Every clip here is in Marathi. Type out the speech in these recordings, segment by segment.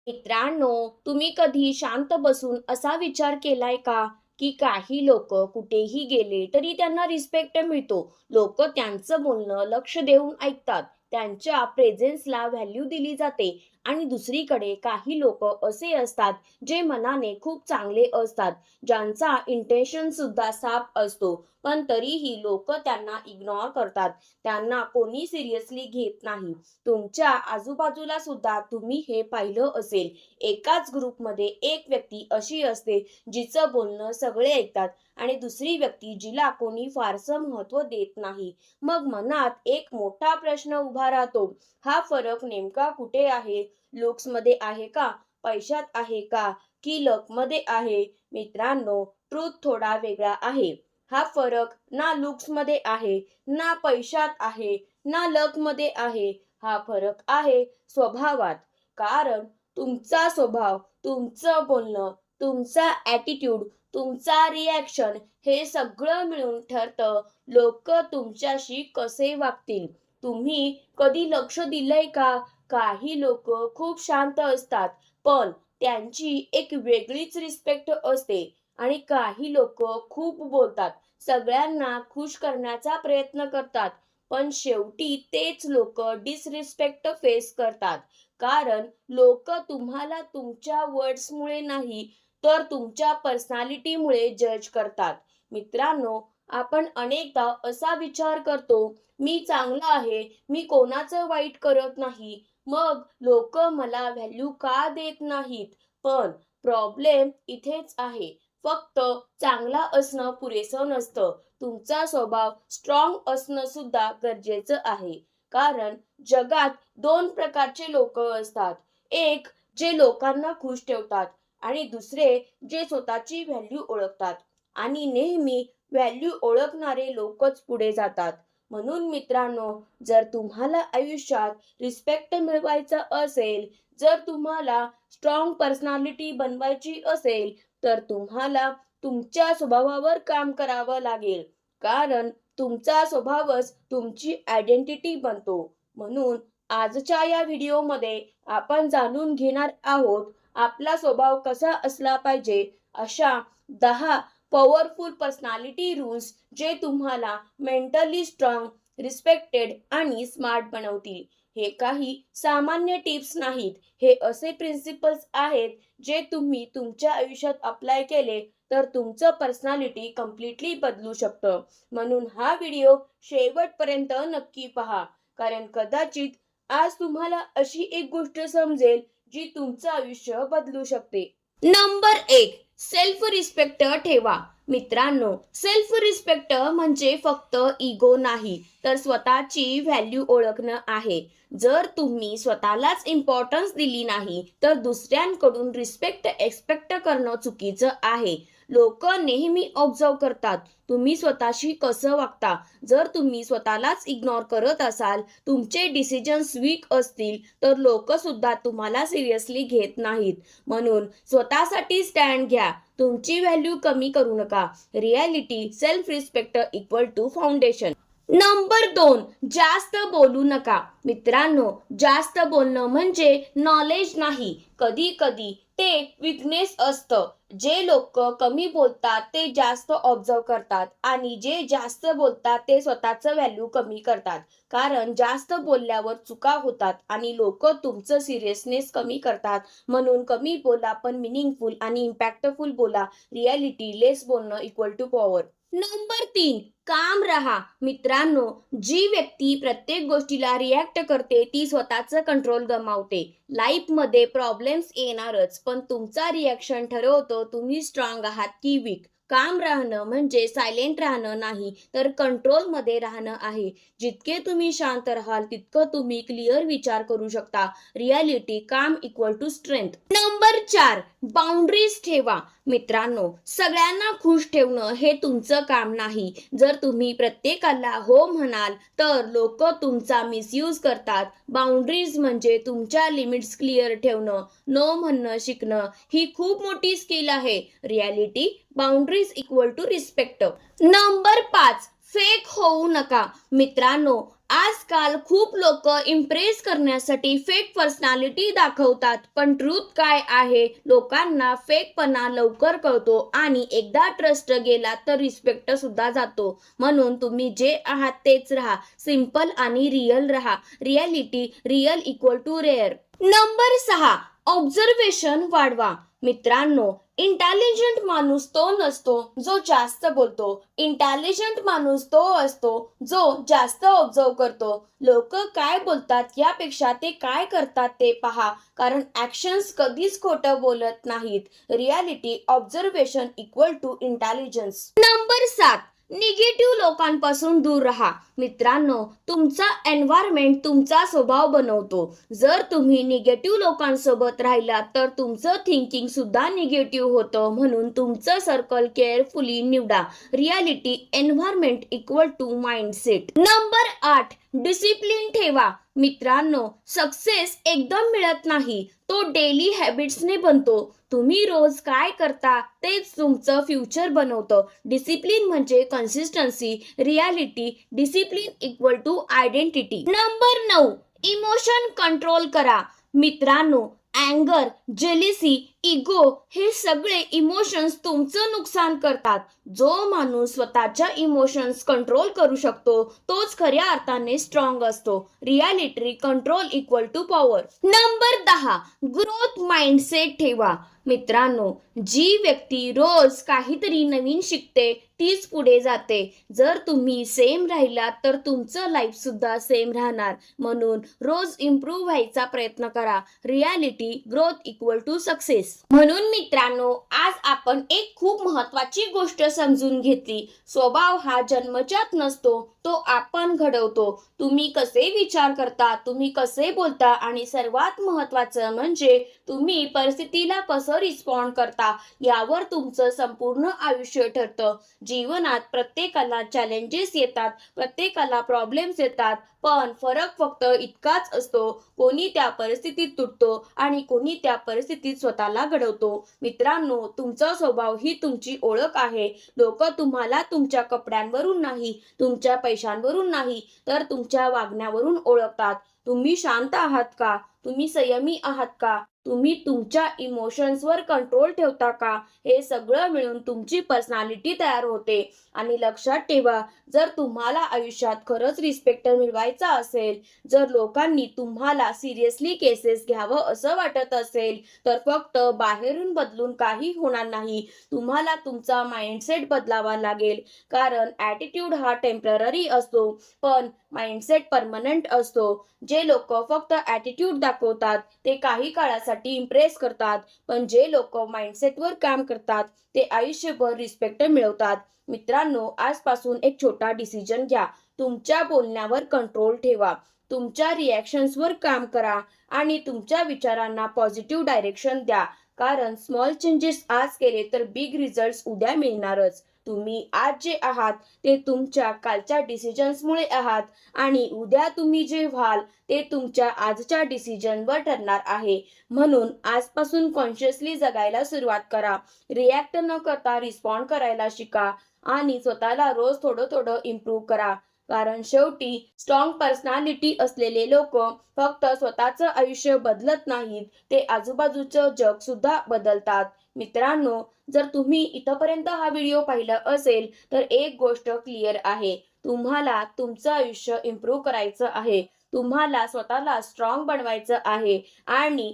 मित्रांनो, तुम्ही कधी शांत बसून असा विचार केलाय का, की काही लोक कुठेही गेले तरी त्यांना रिस्पेक्ट मिळतो. लोक त्यांचं बोलणं लक्ष देऊन ऐकतात. त्यांच्या प्रेझेन्सला व्हॅल्यू दिली जाते. आणि दुसरीकडे काही लोक असे असतात जे मनाने खूप चांगले असतात, ज्यांचा इंटेन्शन सुद्धा साफ असतो, पण तरीही लोक त्यांना इग्नोर करतात. त्यांना कोणी सिरियसली घेत नाही. तुमच्या आजूबाजूला सुद्धा तुम्ही हे पाहिलं असेल. एकाच ग्रुपमध्ये एक व्यक्ती अशी असते जिचं बोलणं सगळे ऐकतात आणि दुसरी व्यक्ती जिला कोणी फारसं महत्त्व देत नाही. मग मनात एक मोठा प्रश्न उभा राहतो. हा फरक नेमका कुठे आहे? लुक्समध्ये आहे का? पैशात आहे का? की लकमध्ये आहे? मित्रांनो, ट्रूथ थोडा वेगळा आहे. हा फरक ना लुक्समध्ये आहे, ना पैशात आहे, ना लकमध्ये आहे. हा फरक आहे स्वभावात. कारण तुमचा स्वभाव, तुमचं बोलणं, तुमचा ॲटिट्यूड, तुमचा रिॲक्शन हे सगळं मिळून ठरतं लोक तुमच्याशी कसे वागतील. तुम्ही कधी लक्ष दिलंय का? काही लोक खूप शांत असतात, पण त्यांची एक वेगळीच रिस्पेक्ट असते. आणि काही लोक खूप बोलतात, सगळ्यांना खुश करण्याचा प्रयत्न करतात, पण शेवटी तेच लोक डिसरिस्पेक्ट फेस करतात. कारण लोक तुम्हाला तुमच्या वर्ड्समुळे नाही, तर तुमच्या पर्सनॅलिटीमुळे जज करतात. मित्रांनो, आपण अनेकदा असा विचार करतो, मी चांगला आहे, मी कोणाचं वाईट करत नाही, मग लोक मला व्हॅल्यू का देत नाहीत? पण प्रॉब्लेम इथेच आहे. फक्त चांगला असणं पुरेसं नसतं. तुमचा स्वभाव स्ट्रॉंग असणं सुद्धा गरजेचं आहे. कारण जगात दोन प्रकारचे लोक असतात. एक जे लोकांना खुश ठेवतात आणि दुसरे जे स्वतःची व्हॅल्यू ओळखतात. आणि नेहमी व्हॅल्यू ओळखणारे लोकच पुढे जातात. म्हणून मित्रांनो, जर तुम्हाला आयुष्यात रिस्पेक्ट मिळवायचं असेल, जर तुम्हाला स्ट्रॉंग पर्सनॅलिटी बनवायची असेल, तर तुम्हाला तुमच्या स्वभावावर काम करावं लागेल. कारण तुमचा स्वभावच तुमची आयडेंटिटी बनतो. म्हणून आजच्या या व्हिडिओमध्ये आपण जाणून घेणार आहोत आपला स्वभाव कसा असला पाहिजे, अशा 10 पॉवरफुल पर्सनॅलिटी रूल्स जे तुम्हाला मेंटली स्ट्रॉंग, रिस्पेक्टेड आणि स्मार्ट बनवतील. हे काही सामान्य टिप्स नाहीत, हे असे प्रिन्सिपल्स आहेत जे तुम्ही तुमच्या आयुष्यात अप्लाय केले तर तुमचं पर्सनॅलिटी कम्प्लिटली बदलू शकतं. म्हणून हा व्हिडिओ शेवटपर्यंत नक्की पहा, कारण कदाचित आज तुम्हाला अशी एक गोष्ट समजेल जी तुमचं आयुष्य बदलू शकते. नंबर 1, सेल्फ रिस्पेक्ट ठेवा. मित्रांनो, सेल्फ रिस्पेक्ट म्हणजे फक्त इगो नाही, तर स्वतःची व्हॅल्यू ओळखणं आहे. जर तुम्ही स्वतःलाच इम्पॉर्टन्स दिली नाही, तर दुसऱ्यांकडून रिस्पेक्ट एक्सपेक्ट करणं चुकीचं आहे. लोक नेहमी ऑब्झर्व करतात तुम्ही स्वतःशी कसं वागता. जर तुम्ही स्वतःलाच इग्नोर करत असाल, तुमचे डिसिजन्स वीक असतील, तर लोक सुद्धा तुम्हाला सिरियसली घेत नाहीत. म्हणून स्वतःसाठी स्टँड घ्या. तुमची व्हॅल्यू कमी करू नका. Reality, self respect equal to foundation. Number 2, जास्त बोलू नका. मित्रांनो, जास्त बोलणं म्हणजे नॉलेज नाही, कधी कधी ते विकनेस असतं. जे लोक कमी बोलतात ते जास्त ऑब्झर्व करतात आणि जे जास्त बोलतात ते स्वतःचं व्हॅल्यू कमी करतात. कारण जास्त बोलल्यावर चुका होतात आणि लोक तुमचं सिरियसनेस कमी करतात. म्हणून कमी बोला, पण मिनिंगफुल आणि इम्पॅक्टफुल बोला. रियालिटी, लेस बोलणं इक्वल टू पॉवर. नंबर 3, काम राहा. मित्रांनो, जी व्यक्ती प्रत्येक गोष्टीला रिॲक्ट करते ती स्वतःचं कंट्रोल गमावते. लाईफमध्ये प्रॉब्लेम्स येणारच, पण तुमचा रिॲक्शन ठरवतो तुम्ही स्ट्रॉंग आहात की वीक. काम राहणं म्हणजे सायलेंट राहणं नाही, तर कंट्रोलमध्ये राहणं आहे. जितके तुम्ही शांत राहाल तितकं तुम्ही क्लिअर विचार करू शकता. रियालिटी, काम equal to strength. Number 4, boundaries ठेवा. मित्रांनो, सगळ्यांना खुश ठेवणं हे तुमचं काम नाही. जर तुम्ही प्रत्येकाला हो म्हणाल तर लोक तुमचा मिसयूज करतात. बाउंड्रीज म्हणजे तुमच्या लिमिट्स क्लिअर ठेवणं. नो म्हणणं शिकणं ही खूप मोठी स्किल आहे. Reality, boundaries equal to respect. Number 5, fake होऊ नका. मित्रांनो, आजकाल खूप लोक इम्प्रेस करण्यासाठी फेक पर्सनॅलिटी दाखवतात, पण ट्रूथ काय आहे? लोकांना फेकपणा लवकर कळतो आणि एकदा ट्रस्ट गेला तर रिस्पेक्ट सुद्धा जातो. म्हणून तुम्ही जे आहात तेच राहा, सिंपल आणि रिअल राहा. Reality real equal to rare. Number 6, observation वाढवा. मित्रांनो, इंटेलिजंट माणूस तो नसतो जो जास्त बोलतो. इंटेलिजंट माणूस तो असतो जो जास्त ऑब्झर्व करतो. लोक काय बोलतात यापेक्षा ते काय करतात ते पहा, कारण ऍक्शन्स कधीच खोटं बोलत नाहीत. Reality observation equal to intelligence. Number 7, negative लोकांपासून दूर राहा. मित्रांनो, तुमचा एन्व्हायरमेंट तुमचा स्वभाव बनवतो. जर तुम्ही निगेटिव्ह लोकांसोबत राहिलात तर तुमचं थिंकिंग सुद्धा निगेटिव्ह होतं. म्हणून तुमचं सर्कल केअरफुली निवडा. Reality environment equal to mindset. Number 8, discipline ठेवा. मित्रांनो, सक्सेस एकदम मिळत नाही, तो डेली हॅबिट्सने बनतो. तुम्ही रोज काय करता तेच तुमचं फ्युचर बनवतं. डिसिप्लिन म्हणजे consistency. Reality discipline equal to identity. Number 9, emotion control करा. मित्रांनो, अँगर, जेलिसी, इगो हे सगळे इमोशन्स तुमचं नुकसान करतात. जो माणूस स्वतःच्या इमोशन्स कंट्रोल करू शकतो तोच खऱ्या अर्थाने स्ट्रॉंग असतो. Reality control equal to power. Number 10, growth mindset ठेवा. मित्रांनो, जी व्यक्ती रोज काहीतरी नवीन शिकते तीच पुढे जाते. जर तुम्ही सेम राहिलात तर तुमचं लाईफ सुद्धा सेम राहणार. म्हणून रोज इम्प्रूव्ह व्हायचा प्रयत्न करा. Reality growth equal to success. म्हणून मित्रांनो, आज आपण एक खूप महत्वाची गोष्ट समजून घेतली. स्वभाव हा जन्मजात नसतो, तो आपण घडवतो. तुम्ही कसे विचार करता, तुम्ही कसे बोलता आणि सर्वात महत्वाचं म्हणजे तुम्ही परिस्थितीला कसं रिस्पॉन्ड करता यावर तुमचं संपूर्ण आयुष्य ठरतं. जीवनात प्रत्येकाला चॅलेंजेस येतात, प्रत्येकाला प्रॉब्लेम्स येतात, पण फरक फक्त इतकाच असतो, कोणी त्या परिस्थितीत तुटतो आणि कोणी त्या परिस्थितीत स्वतःला घडवतो. मित्रांनो, तुमचा स्वभाव ही तुमची ओळख आहे. लोक तुम्हाला तुमच्या कपड्यांवरून नाही, तुमच्या पैशांवरून नाही, तर तुमच्या वागण्यावरून ओळखतात. तुम्ही शांत आहात का? तुम्ही संयमी आहात का? तुम्ही तुमच्या इमोशन्सवर कंट्रोल ठेवता का? हे सगळं मिळून तुमची पर्सनॅलिटी तयार होते. आणि लक्षात ठेवा, जर तुम्हाला आयुष्यात खरंच रिस्पेक्ट मिळवायचा असेल, जर लोकांनी तुम्हाला सिरियसली केसेस घ्यावं असं वाटत असेल, तर फक्त बाहेरून बदलून काही होणार नाही. तुम्हाला तुमचा माइंडसेट बदलावा लागेल, कारण ॲटिट्यूड हा टेम्पररी असतो, पण माइंडसेट परमनंट असतो. जे लोक फक्त ॲटिट्यूड दाखवतात ते काही काळासाठी इम्प्रेस करतात, पण जे लोक माइंडसेटवर काम करतात ते आयुष्यभर रिस्पेक्ट मिळवतात. मित्रांनो, आजपासून एक छोटा डिसिजन घ्या. तुमच्या बोलण्यावर कंट्रोल ठेवा, तुमच्या रिॲक्शन्सवर काम करा आणि तुमच्या विचारांना पॉझिटिव्ह डायरेक्शन द्या. कारण स्मॉल चेंजेस आज केले तर बिग रिझल्ट्स उद्या मिळणारच. तुम्ही आज जे आहात ते तुमच्या कालच्या डिसिजन्समुळे आहात आणि उद्या तुम्ही जे व्हाल ते तुमच्या आजच्या डिसिजनवर ठरणार आहे. म्हणून आजपासून कॉन्शियसली जगायला सुरुवात करा. रिॲक्ट न करता रिस्पॉन्ड करायला शिका आणि स्वतःला रोज थोडं थोडं इम्प्रूव्ह करा. कारण शेवटी स्ट्रॉंग पर्सनॅलिटी असलेले लोक फक्त स्वतःचं आयुष्य बदलत नाहीत, ते आजूबाजूचं जग सुद्धा बदलतात. मित्रांनो, जर तुम्ही इथपर्यंत हा व्हिडिओ पाहिला असेल तर एक गोष्ट क्लिअर आहे, तुम्हाला तुमचं आयुष्य इम्प्रूव्ह करायचं आहे. तुम्हाला स्वतःला स्ट्रॉंग बनवायचं आहे आणि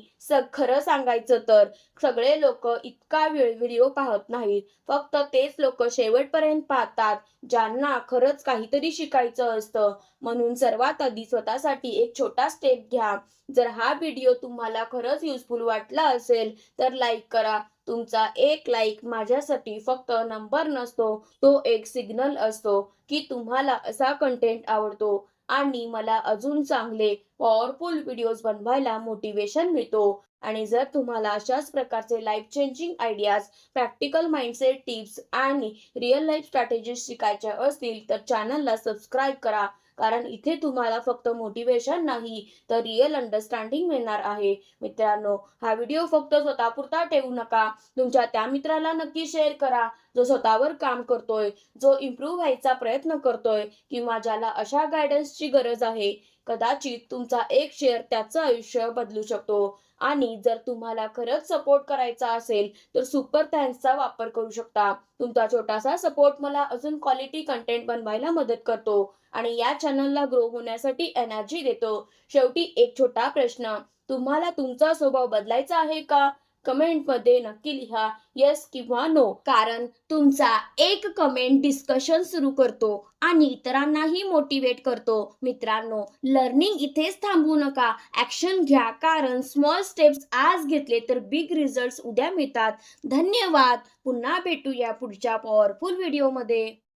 खरं सांगायचं तर सगळे लोक इतका वेळ व्हिडिओ पाहत नाहीत. फक्त तेच लोक शेवटपर्यंत पाहतात ज्यांना खरंच काहीतरी शिकायचं असतं. म्हणून सर्वात आधी स्वतःसाठी एक छोटा स्टेप घ्या. जर हा व्हिडिओ तुम्हाला खरंच युजफुल वाटला असेल तर लाईक करा. तुमचा एक लाईक माझ्यासाठी फक्त नंबर नसतो, तो एक सिग्नल असतो की तुम्हाला असा कंटेंट आवडतो आणि मला अजून चांगले पॉवरफुल व्हिडिओज बनवायला मोटिवेशन मिळतो. आणि जर तुम्हाला अशाच प्रकारचे life changing ideas, practical mindset tips आणि रिअल लाईफ स्ट्रॅटेजीज शिकायच्या असतील तर चॅनलला सबस्क्राईब करा. कारण इथे तुम्हाला फक्त मोटिवेशन नाही तर रिअल अंडरस्टँडिंग मिळणार आहे. मित्रांनो, हा व्हिडिओ फक्त स्वतःपुरता ठेवू नका. तुमच्या त्या मित्राला नक्की शेअर करा, जो स्वतःवर काम करतोय, जो इम्प्रूव्ह व्हायचा प्रयत्न करतोय किंवा ज्याला अशा गायडन्सची गरज आहे. कदाचित तुमचा एक शेअर त्याचं आयुष्य बदलू शकतो. आणि जर तुम्हाला खरंच सपोर्ट करायचा असेल, तर सुपर थँक्सचा वापर करू शकता. तुमचा छोटासा सपोर्ट मला अजून क्वालिटी कंटेंट बनवायला मदत करतो आणि या चॅनलला ग्रो होण्यासाठी एनर्जी देतो. शेवटी एक छोटा प्रश्न, तुम्हाला तुमचा स्वभाव बदलायचा आहे का? कमेंटमध्ये नक्की लिहा येस किंवा नो. कारण तुमचा एक कमेंट डिस्कशन सुरू करतो आणि इतरांनाही मोटिवेट करतो. मित्रांनो, लर्निंग इथेच थांबवू नका. ॲक्शन घ्या, कारण स्मॉल स्टेप्स आज घेतले तर बिग रिझल्ट्स उद्या मिळतात. धन्यवाद. पुन्हा भेटूया पुढच्या पॉवरफुल व्हिडिओमध्ये.